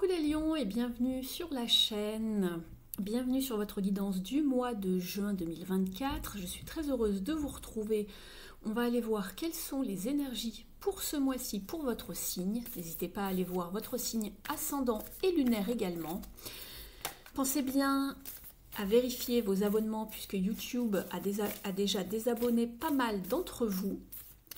Coucou les lions et bienvenue sur la chaîne. Bienvenue sur votre guidance du mois de juin 2024. Je suis très heureuse de vous retrouver. On va aller voir quelles sont les énergies pour ce mois-ci pour votre signe. N'hésitez pas à aller voir votre signe ascendant et lunaire également. Pensez bien à vérifier vos abonnements puisque YouTube a déjà désabonné pas mal d'entre vous.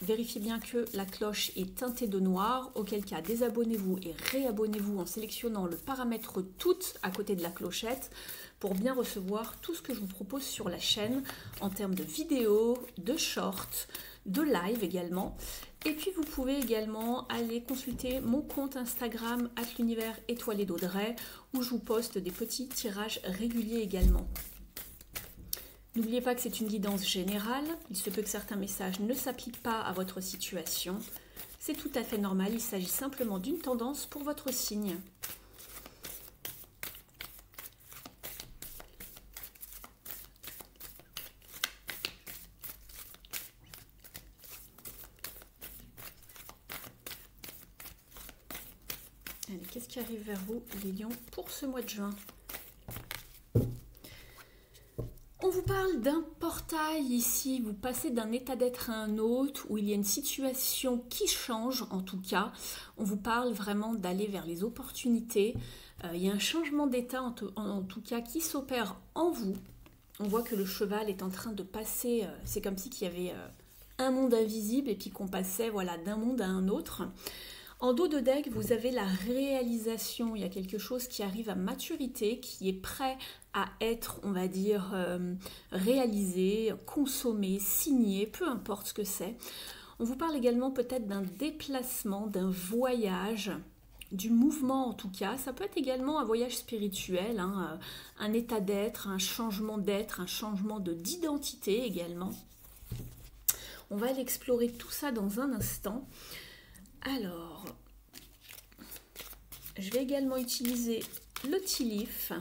Vérifiez bien que la cloche est teintée de noir, auquel cas désabonnez-vous et réabonnez-vous en sélectionnant le paramètre toutes à côté de la clochette pour bien recevoir tout ce que je vous propose sur la chaîne en termes de vidéos, de shorts, de live également. Et puis vous pouvez également aller consulter mon compte Instagram @l'univers étoilé d'Audrey où je vous poste des petits tirages réguliers également. N'oubliez pas que c'est une guidance générale, il se peut que certains messages ne s'appliquent pas à votre situation. C'est tout à fait normal, il s'agit simplement d'une tendance pour votre signe. Allez, qu'est-ce qui arrive vers vous, les lions, pour ce mois de juin ? On vous parle d'un portail ici, vous passez d'un état d'être à un autre, où il y a une situation qui change en tout cas. On vous parle vraiment d'aller vers les opportunités. Il y a un changement d'état en tout cas qui s'opère en vous. On voit que le cheval est en train de passer, c'est comme si qu'il y avait un monde invisible et puis qu'on passait voilà, d'un monde à un autre. En dos de deck, vous avez la réalisation, il y a quelque chose qui arrive à maturité, qui est prêt à être, on va dire, réalisé, consommé, signé, peu importe ce que c'est. On vous parle également peut-être d'un déplacement, d'un voyage, du mouvement en tout cas. Ça peut être également un voyage spirituel, hein, un état d'être, un changement d'identité également. On va aller explorer tout ça dans un instant. Alors, je vais également utiliser le Tilif.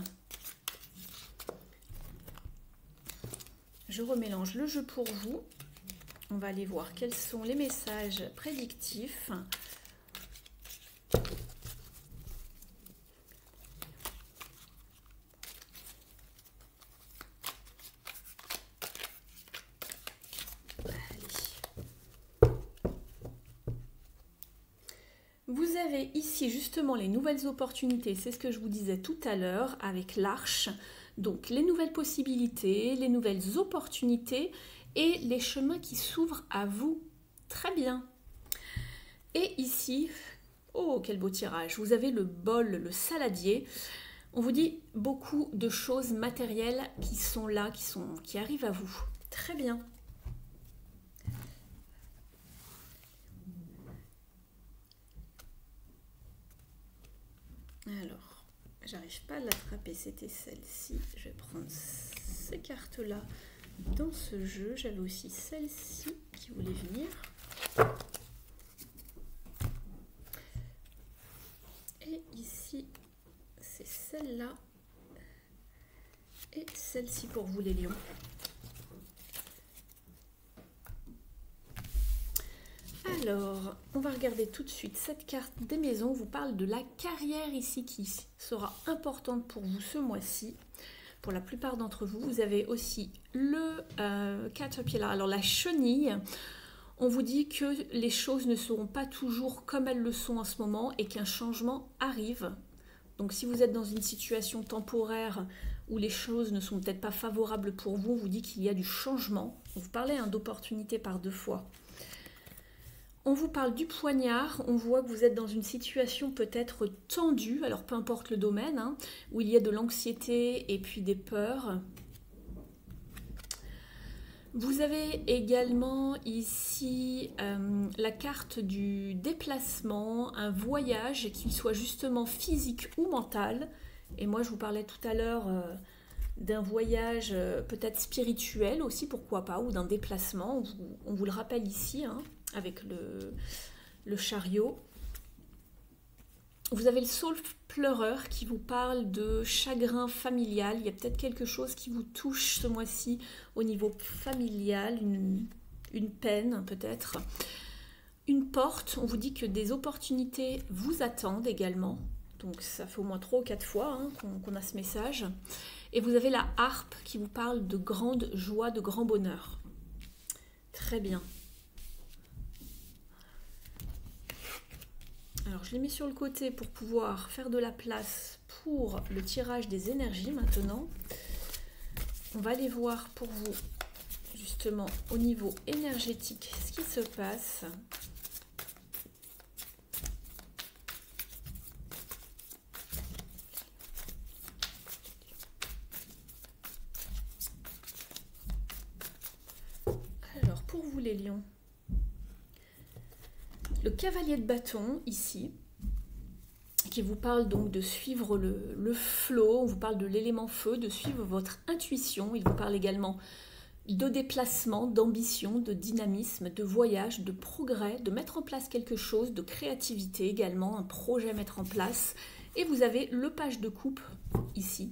Je remélange le jeu pour vous. On va aller voir quels sont les messages prédictifs. Vous avez ici justement les nouvelles opportunités, c'est ce que je vous disais tout à l'heure avec l'arche. Donc les nouvelles possibilités, les nouvelles opportunités et les chemins qui s'ouvrent à vous. Très bien. Et ici, oh quel beau tirage, vous avez le bol, le saladier. On vous dit beaucoup de choses matérielles qui sont là, qui arrivent à vous. Très bien. Alors, j'arrive pas à l'attraper, c'était celle-ci. Je vais prendre ces cartes-là dans ce jeu. J'avais aussi celle-ci qui voulait venir. Et ici, c'est celle-là. Et celle-ci pour vous les lions. Alors, on va regarder tout de suite cette carte des maisons. On vous parle de la carrière ici qui sera importante pour vous ce mois-ci. Pour la plupart d'entre vous, vous avez aussi le caterpillar, alors la chenille. On vous dit que les choses ne seront pas toujours comme elles le sont en ce moment et qu'un changement arrive. Donc si vous êtes dans une situation temporaire où les choses ne sont peut-être pas favorables pour vous, on vous dit qu'il y a du changement. On vous parlait d'opportunité par deux fois. On vous parle du poignard, on voit que vous êtes dans une situation peut-être tendue, alors peu importe le domaine, hein, où il y a de l'anxiété et puis des peurs. Vous avez également ici la carte du déplacement, un voyage, qu'il soit justement physique ou mental. Et moi je vous parlais tout à l'heure d'un voyage peut-être spirituel aussi, pourquoi pas, ou d'un déplacement, on vous le rappelle ici, hein, avec le chariot. Vous avez le saule pleureur qui vous parle de chagrin familial. Il y a peut-être quelque chose qui vous touche ce mois-ci au niveau familial, une peine peut-être. Une porte, on vous dit que des opportunités vous attendent également. Donc ça fait au moins 3 ou 4 fois hein, qu'on a ce message. Et vous avez la harpe qui vous parle de grande joie, de grand bonheur. Très bien. Alors je les mets sur le côté pour pouvoir faire de la place pour le tirage des énergies maintenant. On va aller voir pour vous justement au niveau énergétique ce qui se passe. Alors pour vous les lions, le cavalier de bâton ici, qui vous parle donc de suivre le flot, on vous parle de l'élément feu, de suivre votre intuition, il vous parle également de déplacement, d'ambition, de dynamisme, de voyage, de progrès, de mettre en place quelque chose, de créativité également, un projet à mettre en place. Et vous avez le page de coupe ici,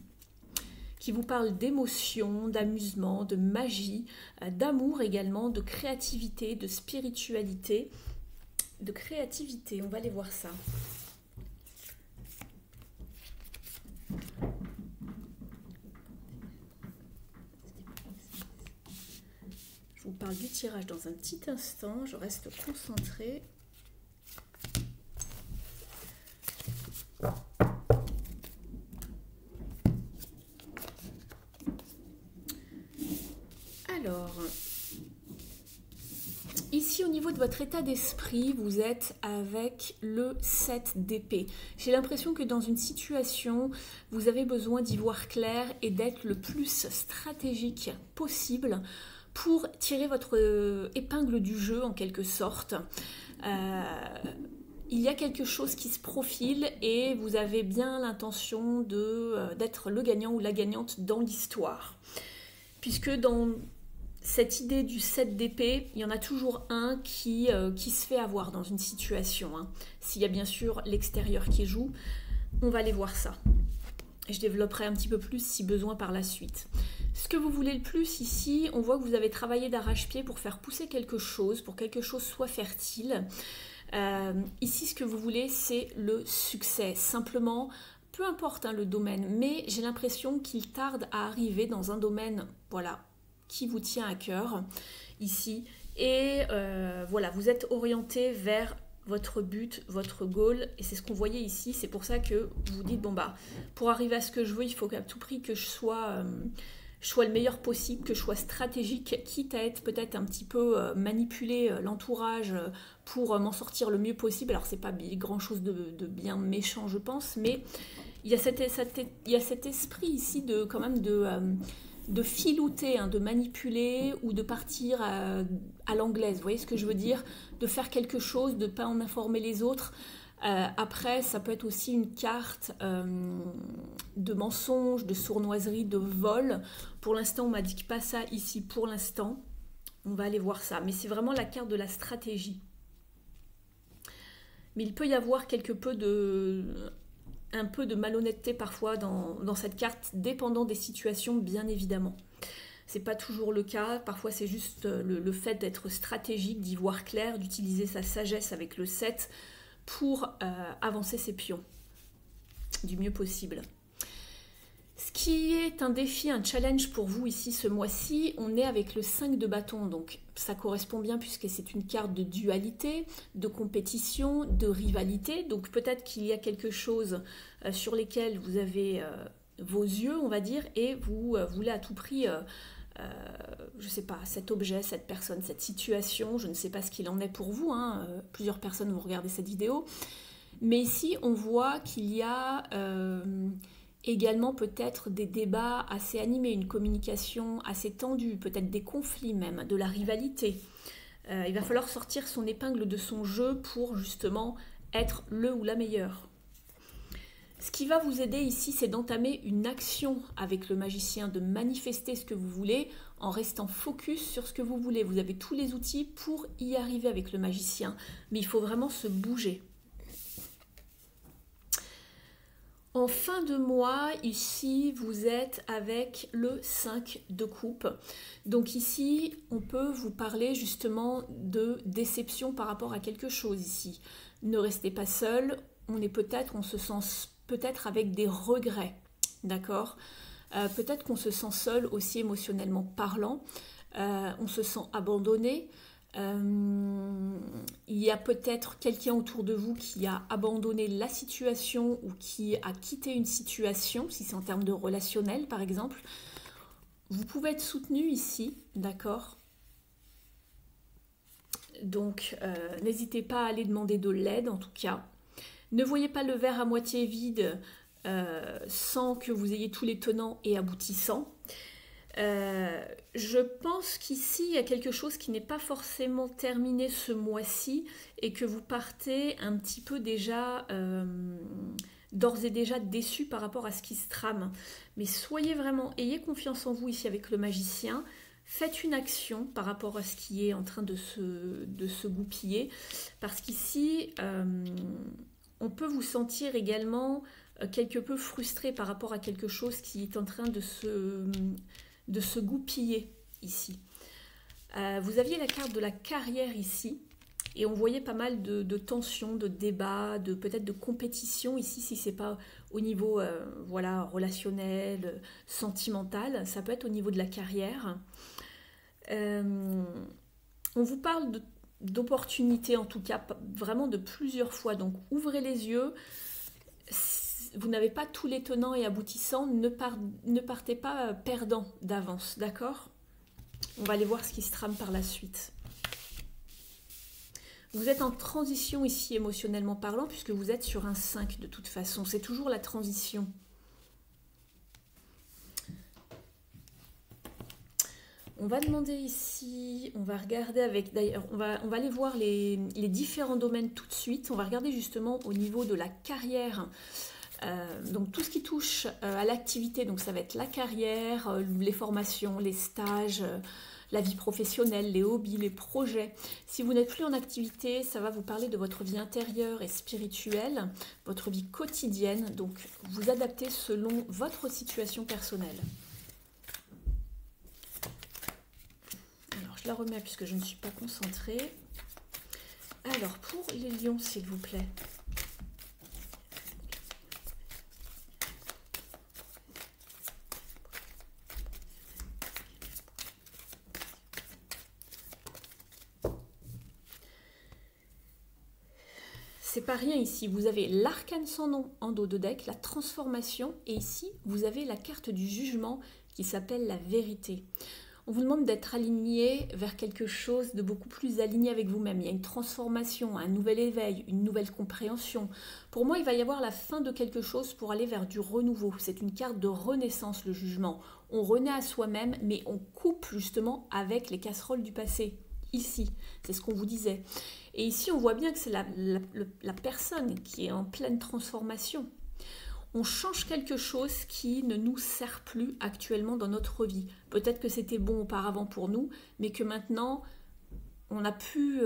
qui vous parle d'émotion, d'amusement, de magie, d'amour également, de créativité, de spiritualité, de créativité. On va aller voir ça. Je vous parle du tirage dans un petit instant, je reste concentrée. Alors, ici au niveau de votre état d'esprit, vous êtes avec le 7 d'épée. J'ai l'impression que dans une situation, vous avez besoin d'y voir clair et d'être le plus stratégique possible pour tirer votre épingle du jeu en quelque sorte. Il y a quelque chose qui se profile et vous avez bien l'intention d'être le gagnant ou la gagnante dans l'histoire. Puisque dans cette idée du 7 d'épée, il y en a toujours un qui se fait avoir dans une situation. Hein. S'il y a bien sûr l'extérieur qui joue, on va aller voir ça. Je développerai un petit peu plus si besoin par la suite. Ce que vous voulez le plus ici, on voit que vous avez travaillé d'arrache-pied pour faire pousser quelque chose, pour que quelque chose soit fertile. Ici, ce que vous voulez, c'est le succès. Simplement, peu importe hein, le domaine, mais j'ai l'impression qu'il tarde à arriver dans un domaine, voilà, qui vous tient à cœur, ici. Et voilà, vous êtes orienté vers votre but, votre goal, et c'est ce qu'on voyait ici. C'est pour ça que vous vous dites, bon bah, pour arriver à ce que je veux, il faut qu'à tout prix que je sois le meilleur possible, que je sois stratégique, quitte à être peut-être un petit peu manipuler l'entourage pour m'en sortir le mieux possible. Alors c'est pas grand chose de bien méchant je pense, mais il y a cet esprit ici de quand même de filouter, hein, de manipuler ou de partir à l'anglaise, vous voyez ce que je veux dire, de faire quelque chose, de ne pas en informer les autres. Après, ça peut être aussi une carte de mensonge, de sournoiserie, de vol. Pour l'instant, on ne m'indique pas ça ici pour l'instant. On va aller voir ça. Mais c'est vraiment la carte de la stratégie. Mais il peut y avoir un peu de malhonnêteté parfois dans cette carte, dépendant des situations, bien évidemment. C'est pas toujours le cas. Parfois, c'est juste le fait d'être stratégique, d'y voir clair, d'utiliser sa sagesse avec le 7 pour avancer ses pions du mieux possible. Ce qui est un défi, un challenge pour vous ici ce mois-ci, on est avec le 5 de bâton, donc ça correspond bien puisque c'est une carte de dualité, de compétition, de rivalité, donc peut-être qu'il y a quelque chose sur lesquels vous avez vos yeux, on va dire, et vous voulez à tout prix je ne sais pas, cet objet, cette personne, cette situation, je ne sais pas ce qu'il en est pour vous, hein, plusieurs personnes vont regarder cette vidéo, mais ici on voit qu'il y a également peut-être des débats assez animés, une communication assez tendue, peut-être des conflits même, de la rivalité. Il va falloir sortir son épingle de son jeu pour justement être le ou la meilleure. Ce qui va vous aider ici, c'est d'entamer une action avec le magicien, de manifester ce que vous voulez en restant focus sur ce que vous voulez. Vous avez tous les outils pour y arriver avec le magicien, mais il faut vraiment se bouger. En fin de mois, ici, vous êtes avec le 5 de coupe. Donc ici, on peut vous parler justement de déception par rapport à quelque chose ici. Ne restez pas seul. On se sent peut-être avec des regrets, d'accord? Peut-être qu'on se sent seul aussi émotionnellement parlant, on se sent abandonné. Il y a peut-être quelqu'un autour de vous qui a abandonné la situation ou qui a quitté une situation, si c'est en termes de relationnel par exemple. Vous pouvez être soutenu ici, d'accord? Donc n'hésitez pas à aller demander de l'aide en tout cas. Ne voyez pas le verre à moitié vide sans que vous ayez tous les tenants et aboutissants. Je pense qu'ici, il y a quelque chose qui n'est pas forcément terminé ce mois-ci et que vous partez un petit peu déjà, d'ores et déjà déçu par rapport à ce qui se trame. Mais soyez vraiment, ayez confiance en vous ici avec le magicien. Faites une action par rapport à ce qui est en train de se goupiller. Parce qu'ici, on peut vous sentir également quelque peu frustré par rapport à quelque chose qui est en train de se goupiller ici. Vous aviez la carte de la carrière ici, et on voyait pas mal de tensions, de débats, peut-être de compétition ici, si c'est pas au niveau voilà, relationnel, sentimental, ça peut être au niveau de la carrière. On vous parle d'opportunités, en tout cas, vraiment de plusieurs fois, donc ouvrez les yeux. Vous n'avez pas tous les tenants et aboutissants, ne partez pas perdant d'avance, d'accord? On va aller voir ce qui se trame par la suite. Vous êtes en transition ici émotionnellement parlant, puisque vous êtes sur un 5 de toute façon. C'est toujours la transition. On va demander ici, on va regarder avec, d'ailleurs, on va aller voir les différents domaines tout de suite. On va regarder justement au niveau de la carrière. Donc tout ce qui touche à l'activité, donc ça va être la carrière, les formations, les stages, la vie professionnelle, les hobbies, les projets. Si vous n'êtes plus en activité, ça va vous parler de votre vie intérieure et spirituelle, votre vie quotidienne, donc vous adaptez selon votre situation personnelle. Alors je la remets puisque je ne suis pas concentrée. Alors pour les lions s'il vous plaît. C'est pas rien ici, vous avez l'arcane sans nom en dos de deck, la transformation, et ici vous avez la carte du jugement qui s'appelle la vérité. On vous demande d'être aligné vers quelque chose de beaucoup plus aligné avec vous-même. Il y a une transformation, un nouvel éveil, une nouvelle compréhension. Pour moi, il va y avoir la fin de quelque chose pour aller vers du renouveau. C'est une carte de renaissance, le jugement. On renaît à soi-même, mais on coupe justement avec les casseroles du passé. Ici, c'est ce qu'on vous disait. Et ici, on voit bien que c'est la personne qui est en pleine transformation. On change quelque chose qui ne nous sert plus actuellement dans notre vie. Peut-être que c'était bon auparavant pour nous, mais que maintenant, on n'a plus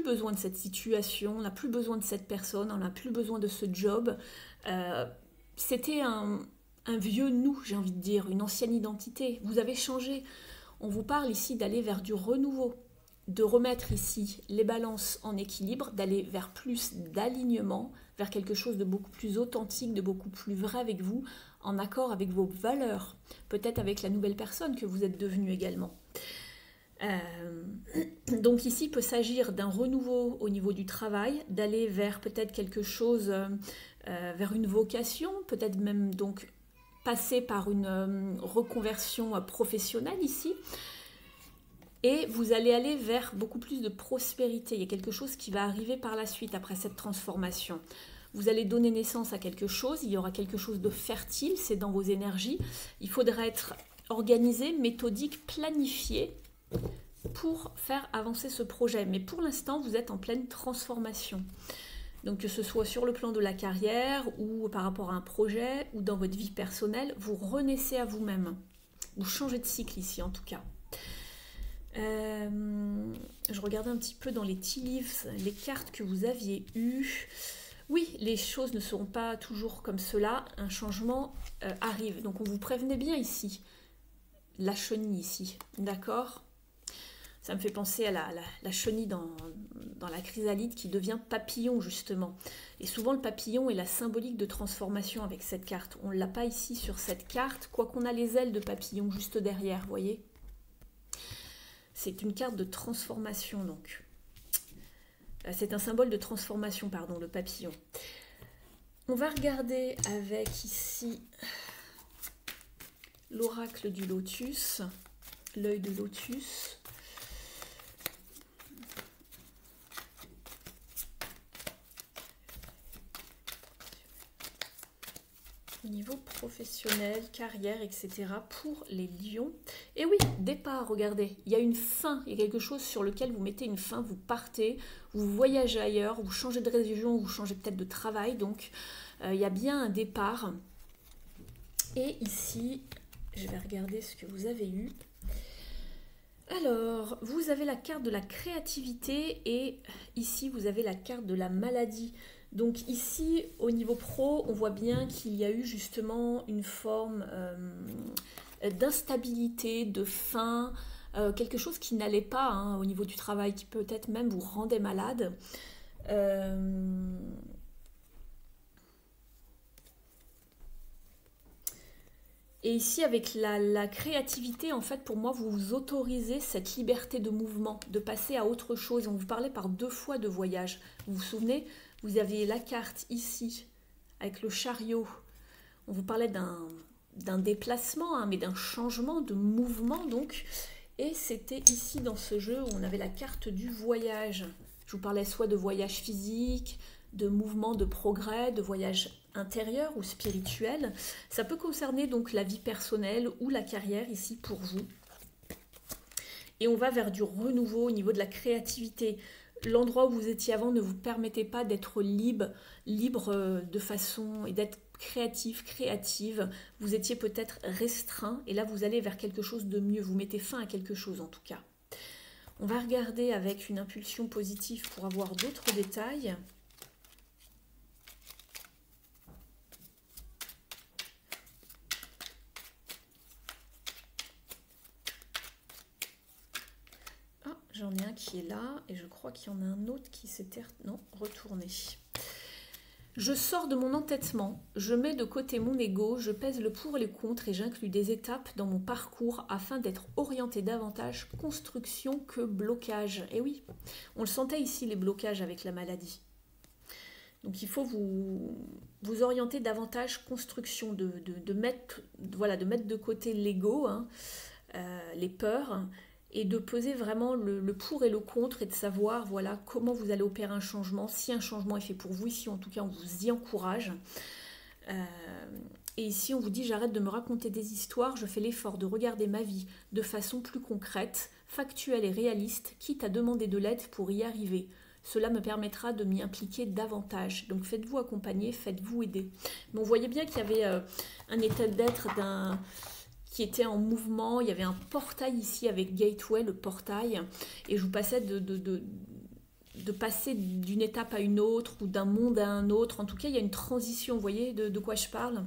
besoin de cette situation, on n'a plus besoin de cette personne, on n'a plus besoin de ce job. C'était un vieux nous, j'ai envie de dire, une ancienne identité. Vous avez changé. On vous parle ici d'aller vers du renouveau, de remettre ici les balances en équilibre, d'aller vers plus d'alignement, vers quelque chose de beaucoup plus authentique, de beaucoup plus vrai avec vous, en accord avec vos valeurs, peut-être avec la nouvelle personne que vous êtes devenue également. Donc ici, il peut s'agir d'un renouveau au niveau du travail, d'aller vers peut-être quelque chose, vers une vocation, peut-être même donc passer par une reconversion professionnelle ici. Et vous allez aller vers beaucoup plus de prospérité. Il y a quelque chose qui va arriver par la suite après cette transformation. Vous allez donner naissance à quelque chose, il y aura quelque chose de fertile, c'est dans vos énergies. Il faudra être organisé, méthodique, planifié pour faire avancer ce projet. Mais pour l'instant, vous êtes en pleine transformation. Donc que ce soit sur le plan de la carrière ou par rapport à un projet ou dans votre vie personnelle, vous renaissez à vous-même. Vous changez de cycle ici en tout cas. Je regardais un petit peu dans les tea leaves, les cartes que vous aviez eues. Oui, les choses ne seront pas toujours comme cela. Un changement arrive. Donc on vous prévenait bien ici. La chenille ici, d'accord ? Ça me fait penser à la chenille dans la chrysalide qui devient papillon justement. Et souvent le papillon est la symbolique de transformation avec cette carte. On ne l'a pas ici sur cette carte, quoiqu'on a les ailes de papillon juste derrière, vous voyez. C'est une carte de transformation donc. C'est un symbole de transformation, pardon, le papillon. On va regarder avec ici l'oracle du lotus, l'œil de lotus. Au niveau professionnel, carrière, etc. pour les lions. Et oui, départ, regardez, il y a une fin, il y a quelque chose sur lequel vous mettez une fin, vous partez, vous voyagez ailleurs, vous changez de région, vous changez peut-être de travail, donc il y a bien un départ. Et ici, je vais regarder ce que vous avez eu. Alors, vous avez la carte de la créativité et ici, vous avez la carte de la maladie. Donc ici, au niveau pro, on voit bien qu'il y a eu justement une forme d'instabilité, de faim, quelque chose qui n'allait pas hein, au niveau du travail, qui peut-être même vous rendait malade. Et ici, avec la créativité, en fait, pour moi, vous vous autorisez cette liberté de mouvement, de passer à autre chose. On vous parlait par 2 fois de voyage. Vous vous souvenez, vous aviez la carte ici, avec le chariot. On vous parlait d'un déplacement, hein, mais d'un changement de mouvement, donc. Et c'était ici, dans ce jeu, où on avait la carte du voyage. Je vous parlais soit de voyage physique, de mouvement, de progrès, de voyage intérieur ou spirituel. Ça peut concerner donc la vie personnelle ou la carrière ici pour vous. Et on va vers du renouveau au niveau de la créativité. L'endroit où vous étiez avant ne vous permettait pas d'être libre de façon et d'être créatif, créative. Vous étiez peut-être restreint et là vous allez vers quelque chose de mieux. Vous mettez fin à quelque chose en tout cas. On va regarder avec une impulsion positive pour avoir d'autres détails. J'en ai un qui est là et je crois qu'il y en a un autre qui s'était retourné. Je sors de mon entêtement, je mets de côté mon ego, je pèse le pour et le contre et j'inclus des étapes dans mon parcours afin d'être orienté davantage construction que blocage. Et oui, on le sentait ici les blocages avec la maladie. Donc il faut vous orienter davantage construction, de mettre de côté l'ego, hein, les peurs, et de peser vraiment le pour et le contre et de savoir voilà, comment vous allez opérer un changement, si un changement est fait pour vous. Ici, en tout cas, on vous y encourage. Et ici, on vous dit, j'arrête de me raconter des histoires, je fais l'effort de regarder ma vie de façon plus concrète, factuelle et réaliste, quitte à demander de l'aide pour y arriver. Cela me permettra de m'y impliquer davantage. Donc faites-vous accompagner, faites-vous aider. Mais on voyait bien qu'il y avait un état d'être qui était en mouvement. Il y avait un portail ici avec Gateway, le portail. Et je vous passais de passer d'une étape à une autre ou d'un monde à un autre. En tout cas, il y a une transition, vous voyez de quoi je parle.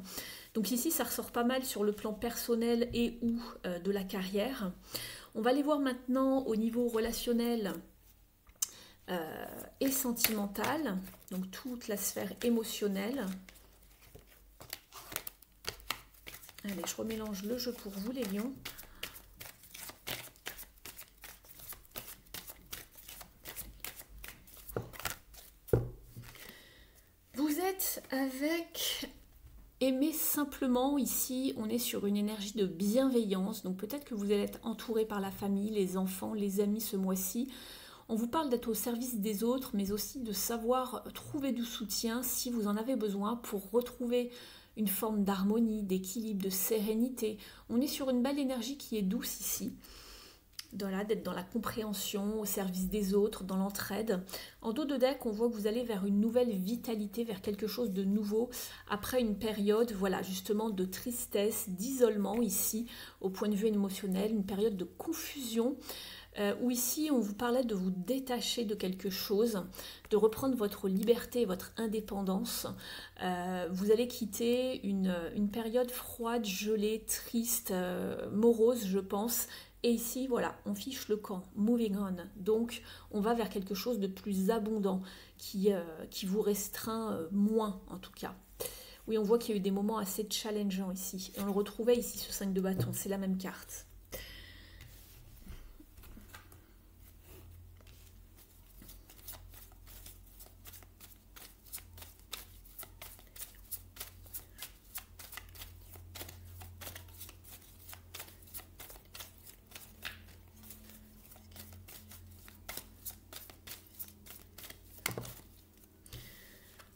Donc ici, ça ressort pas mal sur le plan personnel et ou de la carrière. On va aller voir maintenant au niveau relationnel et sentimental, donc toute la sphère émotionnelle. Allez, je remélange le jeu pour vous, les lions. Vous êtes avec aimer simplement. Ici, on est sur une énergie de bienveillance. Donc peut-être que vous allez être entouré par la famille, les enfants, les amis ce mois-ci. On vous parle d'être au service des autres, mais aussi de savoir trouver du soutien si vous en avez besoin pour retrouver une forme d'harmonie, d'équilibre, de sérénité. On est sur une belle énergie qui est douce ici. D'être dans la compréhension, au service des autres, dans l'entraide. En dos de deck, on voit que vous allez vers une nouvelle vitalité, vers quelque chose de nouveau, après une période, voilà, justement de tristesse, d'isolement ici, au point de vue émotionnel, une période de confusion, où ici on vous parlait de vous détacher de quelque chose, de reprendre votre liberté et votre indépendance. Vous allez quitter une période froide, gelée, triste, morose, je pense, Et ici, voilà, on fiche le camp, moving on. Donc, on va vers quelque chose de plus abondant, qui vous restreint moins, en tout cas. Oui, on voit qu'il y a eu des moments assez challengeants ici. Et on le retrouvait ici, ce 5 de bâton, c'est la même carte.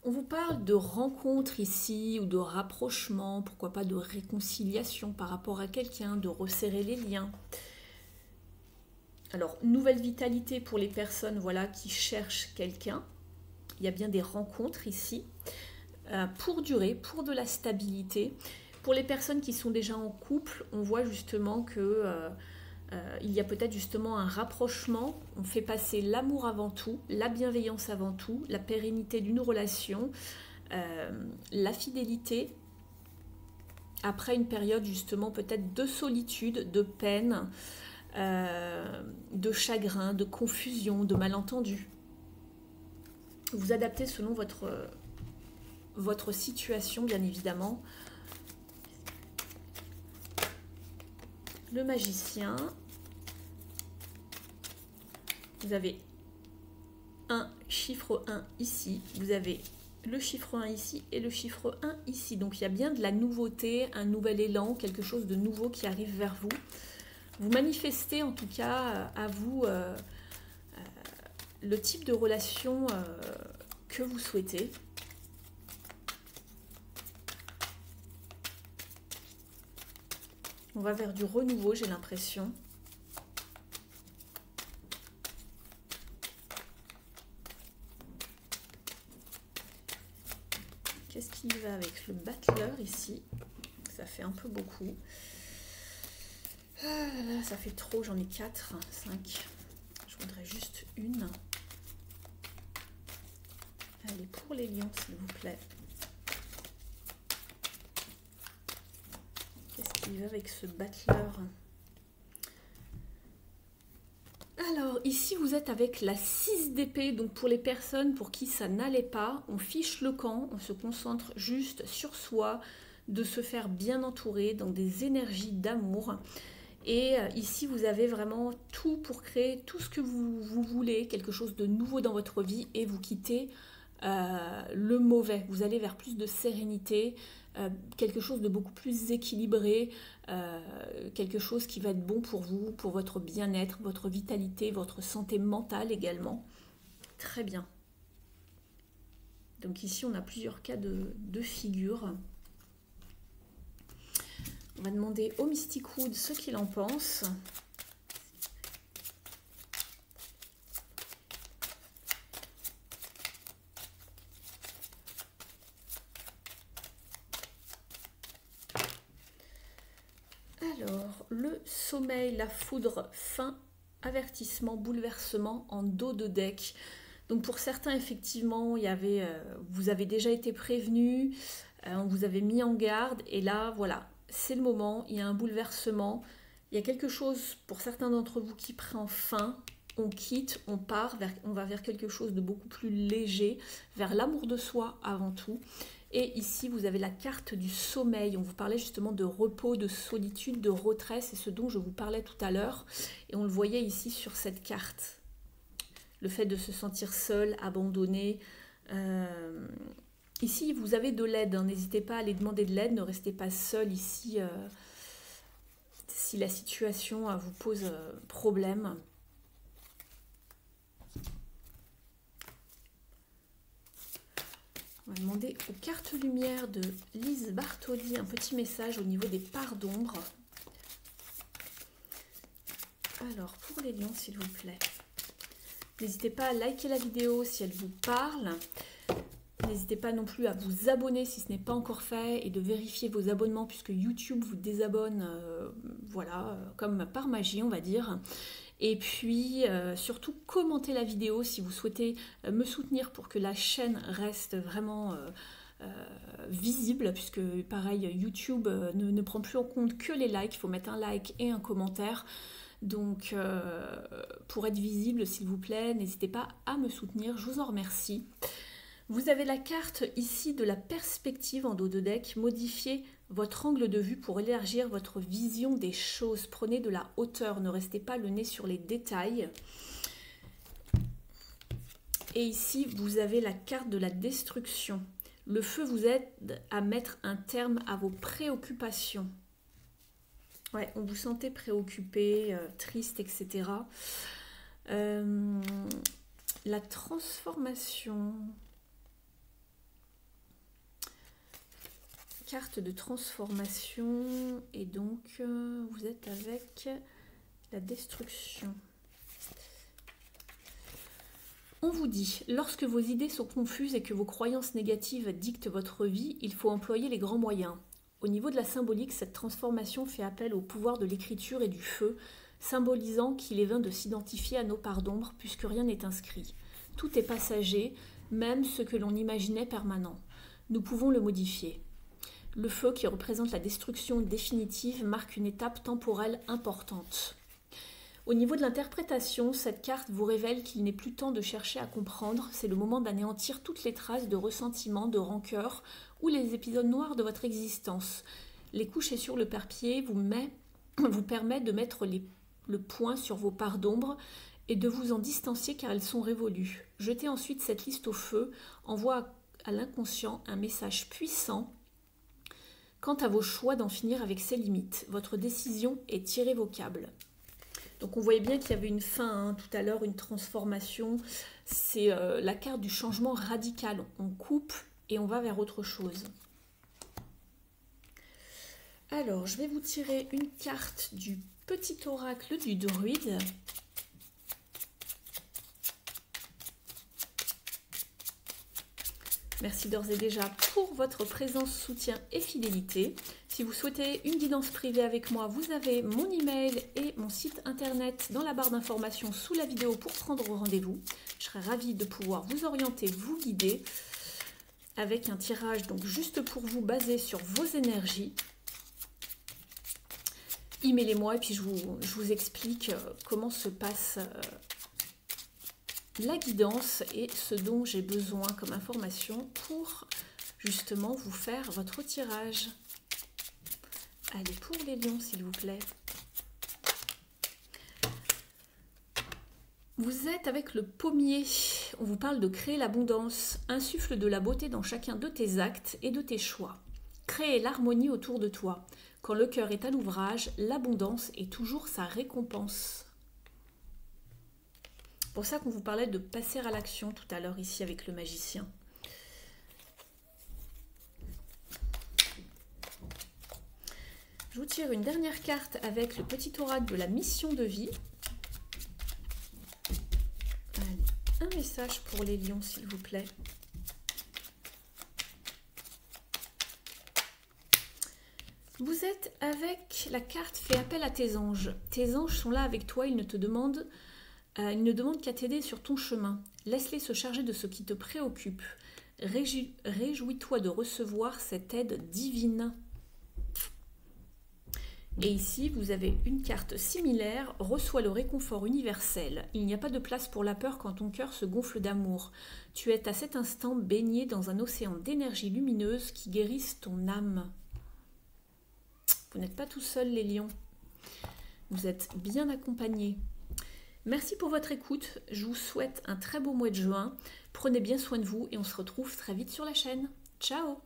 On vous parle de rencontres ici ou de rapprochement, pourquoi pas de réconciliation par rapport à quelqu'un, de resserrer les liens. Alors, nouvelle vitalité pour les personnes voilà, qui cherchent quelqu'un. Il y a bien des rencontres ici pour durer, pour de la stabilité. Pour les personnes qui sont déjà en couple, on voit justement que il y a peut-être justement un rapprochement. On fait passer l'amour avant tout, la bienveillance avant tout, la pérennité d'une relation, la fidélité. Après une période justement peut-être de solitude, de peine, de chagrin, de confusion, de malentendu. Vous adaptez selon votre situation, bien évidemment. Le magicien. Vous avez un chiffre 1 ici. Vous avez le chiffre 1 ici et le chiffre 1 ici. Donc il y a bien de la nouveauté, un nouvel élan, quelque chose de nouveau qui arrive vers vous. Vous manifestez en tout cas à vous le type de relation que vous souhaitez. On va vers du renouveau, j'ai l'impression. Qu'est-ce qui va avec le battleur ici? Ça fait un peu beaucoup. Ah là là, ça fait trop, j'en ai 4, 5. Je voudrais juste une. Allez, pour les lions, s'il vous plaît. Qu'est-ce qui va avec ce battleur? Alors, ici, vous êtes avec la 6 d'épée. Donc, pour les personnes pour qui ça n'allait pas, on fiche le camp, on se concentre juste sur soi, de se faire bien entourer dans des énergies d'amour. Et ici, vous avez vraiment tout pour créer tout ce que vous voulez, quelque chose de nouveau dans votre vie et vous quittez le mauvais. Vous allez vers plus de sérénité, quelque chose de beaucoup plus équilibré, quelque chose qui va être bon pour vous, pour votre bien-être, votre vitalité, votre santé mentale également. Très bien. Donc ici, on a plusieurs cas de figure. On va demander au Mystic Wood ce qu'il en pense. Alors, le sommeil, la foudre, fin, avertissement, bouleversement en dos de deck. Donc pour certains, effectivement, vous avez déjà été prévenu, on vous avait mis en garde, et là, voilà, c'est le moment, il y a un bouleversement, il y a quelque chose pour certains d'entre vous qui prend fin, on quitte, on va vers quelque chose de beaucoup plus léger, vers l'amour de soi avant tout. Et ici, vous avez la carte du sommeil. On vous parlait justement de repos, de solitude, de retrait. C'est ce dont je vous parlais tout à l'heure. Et on le voyait ici sur cette carte. Le fait de se sentir seul, abandonné. Ici, vous avez de l'aide. N'hésitez pas à aller demander de l'aide. Ne restez pas seul ici si la situation vous pose problème. On va demander aux cartes lumière de Lise Bartoli un petit message au niveau des parts d'ombre. Alors, pour les lions, s'il vous plaît. N'hésitez pas à liker la vidéo si elle vous parle. N'hésitez pas non plus à vous abonner si ce n'est pas encore fait et de vérifier vos abonnements puisque YouTube vous désabonne, voilà, comme par magie, on va dire. Et puis, surtout, commentez la vidéo si vous souhaitez me soutenir pour que la chaîne reste vraiment visible, puisque, pareil, YouTube ne prend plus en compte que les likes. Il faut mettre un like et un commentaire. Donc, pour être visible, s'il vous plaît, n'hésitez pas à me soutenir, je vous en remercie. Vous avez la carte ici de la perspective en dos de deck. Modifiez votre angle de vue pour élargir votre vision des choses. Prenez de la hauteur, ne restez pas le nez sur les détails. Et ici, vous avez la carte de la destruction. Le feu vous aide à mettre un terme à vos préoccupations. Ouais, on vous sentait préoccupé, triste, etc. La transformation. Carte de transformation. Et donc, vous êtes avec la destruction. On vous dit, lorsque vos idées sont confuses et que vos croyances négatives dictent votre vie, il faut employer les grands moyens. Au niveau de la symbolique, cette transformation fait appel au pouvoir de l'écriture et du feu, symbolisant qu'il est vain de s'identifier à nos parts d'ombre puisque rien n'est inscrit. Tout est passager, même ce que l'on imaginait permanent. Nous pouvons le modifier. Le feu, qui représente la destruction définitive, marque une étape temporelle importante. Au niveau de l'interprétation, cette carte vous révèle qu'il n'est plus temps de chercher à comprendre, c'est le moment d'anéantir toutes les traces de ressentiment, de rancœur ou les épisodes noirs de votre existence. Les coucher sur le papier vous permet de mettre le point sur vos parts d'ombre et de vous en distancier car elles sont révolues. Jetez ensuite cette liste au feu, envoie à l'inconscient un message puissant quant à vos choix d'en finir avec ces limites. Votre décision est irrévocable. Donc on voyait bien qu'il y avait une fin, tout à l'heure, une transformation. C'est la carte du changement radical. On coupe et on va vers autre chose. Alors, je vais vous tirer une carte du petit oracle du druide. Merci d'ores et déjà pour votre présence, soutien et fidélité. Si vous souhaitez une guidance privée avec moi, vous avez mon email et mon site internet dans la barre d'informations sous la vidéo pour prendre rendez-vous. Je serai ravie de pouvoir vous orienter, vous guider avec un tirage donc juste pour vous basé sur vos énergies. Emailez-moi et puis je vous explique comment se passe la guidance et ce dont j'ai besoin comme information pour justement vous faire votre tirage. Allez, pour les lions, s'il vous plaît. Vous êtes avec le pommier. On vous parle de créer l'abondance. Insuffle de la beauté dans chacun de tes actes et de tes choix. Créer l'harmonie autour de toi. Quand le cœur est à l'ouvrage, l'abondance est toujours sa récompense. C'est pour ça qu'on vous parlait de passer à l'action tout à l'heure ici avec le magicien. Je vous tire une dernière carte avec le petit oracle de la mission de vie. Allez, un message pour les lions, s'il vous plaît. Vous êtes avec la carte Fais appel à tes anges. Tes anges sont là avec toi, ils ne demandent qu'à t'aider sur ton chemin. Laisse-les se charger de ce qui te préoccupe. Réjouis-toi de recevoir cette aide divine. Et ici, vous avez une carte similaire, reçois le réconfort universel. Il n'y a pas de place pour la peur quand ton cœur se gonfle d'amour. Tu es à cet instant baigné dans un océan d'énergie lumineuse qui guérisse ton âme. Vous n'êtes pas tout seul, les lions. Vous êtes bien accompagnés. Merci pour votre écoute. Je vous souhaite un très beau mois de juin. Prenez bien soin de vous et on se retrouve très vite sur la chaîne. Ciao!